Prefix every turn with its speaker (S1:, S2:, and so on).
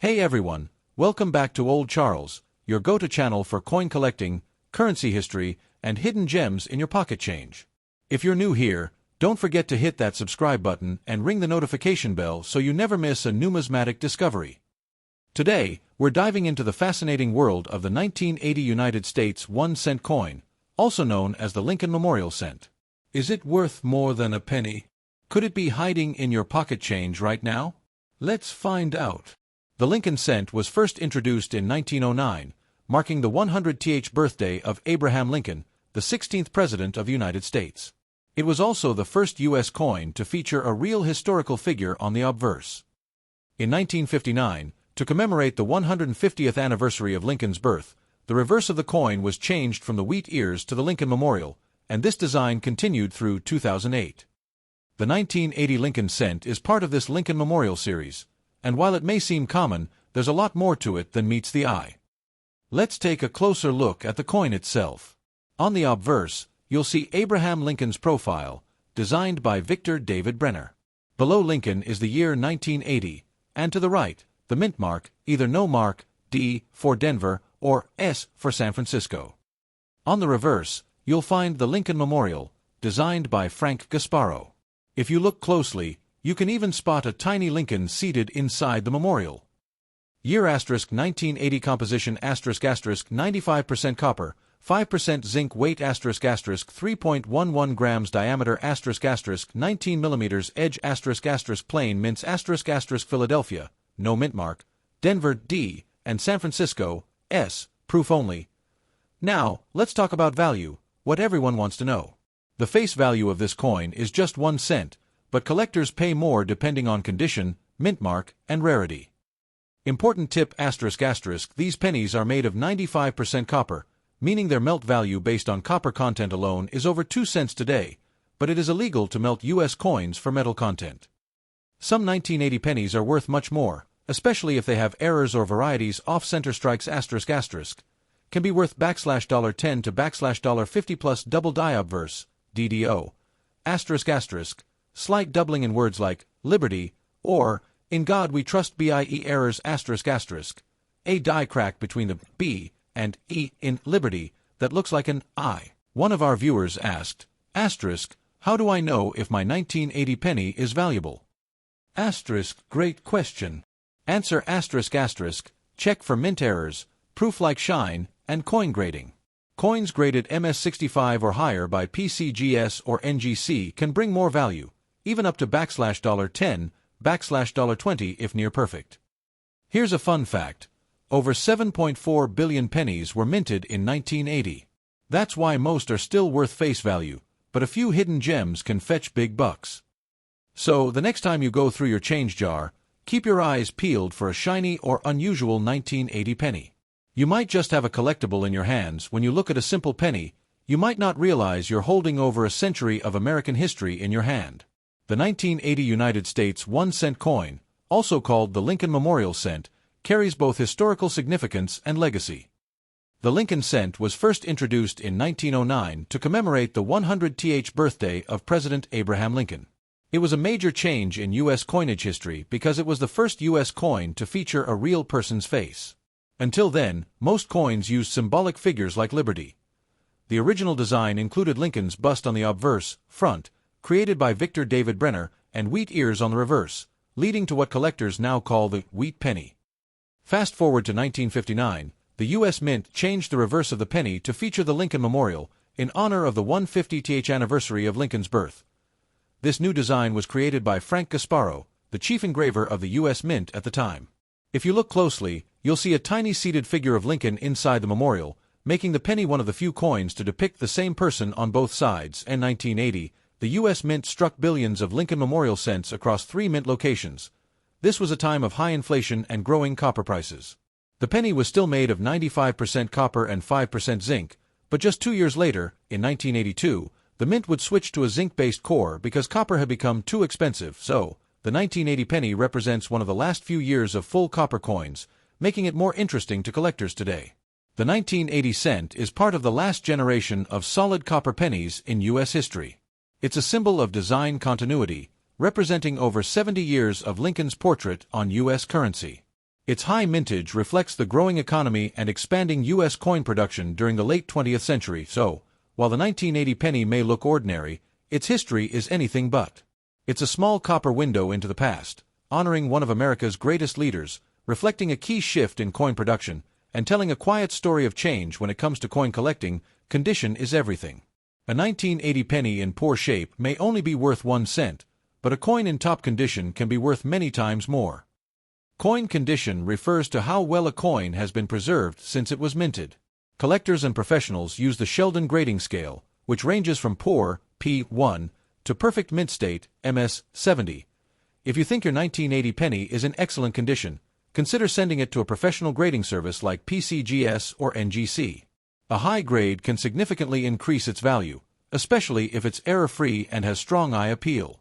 S1: Hey everyone, welcome back to Old Charles, your go-to channel for coin collecting, currency history, and hidden gems in your pocket change. If you're new here, don't forget to hit that subscribe button and ring the notification bell so you never miss a numismatic discovery. Today, we're diving into the fascinating world of the 1980 United States 1-cent coin, also known as the Lincoln Memorial Cent. Is it worth more than a penny? Could it be hiding in your pocket change right now? Let's find out. The Lincoln Cent was first introduced in 1909, marking the 100th birthday of Abraham Lincoln, the 16th President of the United States. It was also the first U.S. coin to feature a real historical figure on the obverse. In 1959, to commemorate the 150th anniversary of Lincoln's birth, the reverse of the coin was changed from the wheat ears to the Lincoln Memorial, and this design continued through 2008. The 1980 Lincoln Cent is part of this Lincoln Memorial series, and while it may seem common, there's a lot more to it than meets the eye. Let's take a closer look at the coin itself. On the obverse, you'll see Abraham Lincoln's profile, designed by Victor David Brenner. Below Lincoln is the year 1980, and to the right, the mint mark, either no mark, D for Denver, or S for San Francisco. On the reverse, you'll find the Lincoln Memorial, designed by Frank Gasparo. If you look closely, you can even spot a tiny Lincoln seated inside the memorial. Year * 1980 composition * 95% copper, 5% zinc weight * 3.11 grams diameter * 19 millimeters edge * plain mints * Philadelphia, no mint mark, Denver D, and San Francisco S, proof only. Now, let's talk about value, what everyone wants to know. The face value of this coin is just 1 cent, but collectors pay more depending on condition, mint mark, and rarity. Important tip ***, these pennies are made of 95% copper, meaning their melt value based on copper content alone is over 2 cents today, but it is illegal to melt U.S. coins for metal content. Some 1980 pennies are worth much more, especially if they have errors or varieties off-center strikes ***, can be worth $10 to $50 plus double die obverse, DDO, ***, slight doubling in words like liberty, or in God we trust BIE errors ***, a die crack between the B and E in liberty that looks like an I. One of our viewers asked, how do I know if my 1980 penny is valuable? Great question. Answer ***, check for mint errors, proof like shine, and coin grading. Coins graded MS65 or higher by PCGS or NGC can bring more value, even up to $10, $20 if near perfect. Here's a fun fact. Over 7.4 billion pennies were minted in 1980. That's why most are still worth face value, but a few hidden gems can fetch big bucks. So, the next time you go through your change jar, keep your eyes peeled for a shiny or unusual 1980 penny. You might just have a collectible in your hands. When you look at a simple penny, you might not realize you're holding over a century of American history in your hand. The 1980 United States 1-cent coin, also called the Lincoln Memorial Cent, carries both historical significance and legacy. The Lincoln Cent was first introduced in 1909 to commemorate the 100th birthday of President Abraham Lincoln. It was a major change in U.S. coinage history because it was the first U.S. coin to feature a real person's face. Until then, most coins used symbolic figures like liberty. The original design included Lincoln's bust on the obverse, front, created by Victor David Brenner, and wheat ears on the reverse, leading to what collectors now call the wheat penny. Fast forward to 1959, the U.S. Mint changed the reverse of the penny to feature the Lincoln Memorial, in honor of the 150th anniversary of Lincoln's birth. This new design was created by Frank Gasparo, the chief engraver of the U.S. Mint at the time. If you look closely, you'll see a tiny seated figure of Lincoln inside the memorial, making the penny one of the few coins to depict the same person on both sides. In 1980, the U.S. Mint struck billions of Lincoln Memorial cents across 3 mint locations. This was a time of high inflation and growing copper prices. The penny was still made of 95% copper and 5% zinc, but just 2 years later, in 1982, the mint would switch to a zinc-based core because copper had become too expensive, so the 1980 penny represents one of the last few years of full copper coins, making it more interesting to collectors today. The 1980 cent is part of the last generation of solid copper pennies in U.S. history. It's a symbol of design continuity, representing over 70 years of Lincoln's portrait on U.S. currency. Its high mintage reflects the growing economy and expanding U.S. coin production during the late 20th century, so, while the 1980 penny may look ordinary, its history is anything but. It's a small copper window into the past, honoring one of America's greatest leaders, reflecting a key shift in coin production, and telling a quiet story of change when it comes to coin collecting. Condition is everything. A 1980 penny in poor shape may only be worth 1 cent, but a coin in top condition can be worth many times more. Coin condition refers to how well a coin has been preserved since it was minted. Collectors and professionals use the Sheldon grading scale, which ranges from poor, P1, to perfect mint state, MS 70. If you think your 1980 penny is in excellent condition, consider sending it to a professional grading service like PCGS or NGC. A high grade can significantly increase its value, especially if it's error-free and has strong eye appeal.